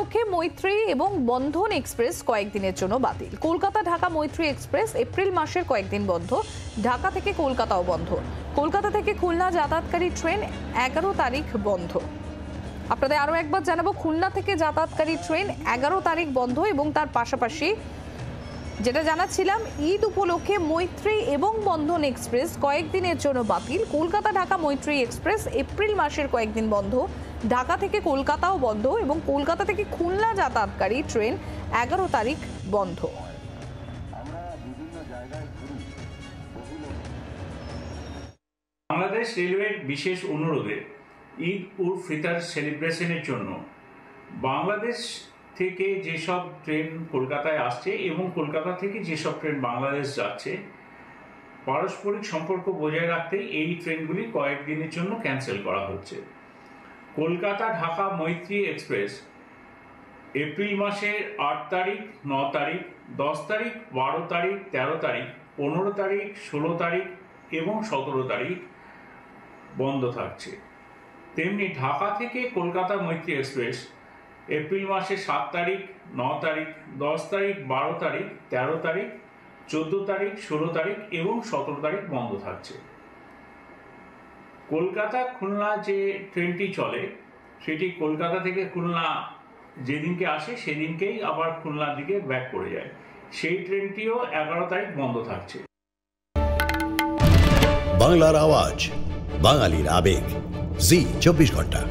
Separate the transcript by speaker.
Speaker 1: উপলক্ষে মৈত্রী এবং বন্ধন এক্সপ্রেস কয়েকদিনের জন্য বাতিল। কলকাতা ঢাকা মৈত্রী এক্সপ্রেস এপ্রিল মাসের কয়েকদিন বন্ধ। ঢাকা থেকে কলকাতাও বন্ধ। কলকাতা থেকে খুলনা যাতায়াতকারী ট্রেন 11 তারিখ বন্ধ। আপনাদের আরো একবার জানাবো, খুলনা থেকে যাতায়াতকারী ট্রেন 11 তারিখ বন্ধ এবং তার পাশাপাশি যেটা জানাচ্ছিলাম, ঈদ উপলক্ষে মৈত্রী এবং বন্ধন এক্সপ্রেস কয়েকদিনের জন্য বাতিল। কলকাতা ঢাকা মৈত্রী এক্সপ্রেস এপ্রিল মাসের কয়েকদিন বন্ধ। ঢাকা থেকে কলকাতাও বন্ধ এবং কলকাতা থেকে খুলনা যাতায়াতকারী ট্রেন 11 তারিখ বন্ধ।
Speaker 2: বাংলাদেশ রেলওয়ের বিশেষ অনুরোধে ঈদ উল ফিতর সেলিব্রেশনের জন্য বাংলাদেশ থেকে যেসব ট্রেন কলকাতায় আসছে এবং কলকাতা থেকে যেসব ট্রেন বাংলাদেশ যাচ্ছে, পারস্পরিক সম্পর্ক বজায় রাখতে এই ট্রেনগুলি কয়েকদিনের জন্য ক্যান্সেল করা হচ্ছে। কলকাতা ঢাকা মৈত্রী এক্সপ্রেস এপ্রিল মাসের 8 তারিখ, 9 তারিখ, 10 তারিখ, 12 তারিখ, 13 তারিখ, 15 তারিখ, 16 তারিখ এবং 17 তারিখ বন্ধ থাকছে। তেমনি ঢাকা থেকে কলকাতা মৈত্রী এক্সপ্রেস এপ্রিল মাসে 7 তারিখ, 9 তারিখ, 10 তারিখ, 12 তারিখ, 13 তারিখ, 14 তারিখ, 16 তারিখ এবং 17 তারিখ বন্ধ থাকছে। কলকাতা খুলনা যে ট্রেনটি চলে সেটি কলকাতা থেকে খুলনা যেদিনকে আসে সেদিনকেই আবার খুলনার দিকে ব্যাক করে যায়। সেই ট্রেনটিও 11 তারিখ বন্ধ থাকছে।
Speaker 3: বাংলার আওয়াজ, বাঙালির আবেগ, জি 24 ঘন্টা।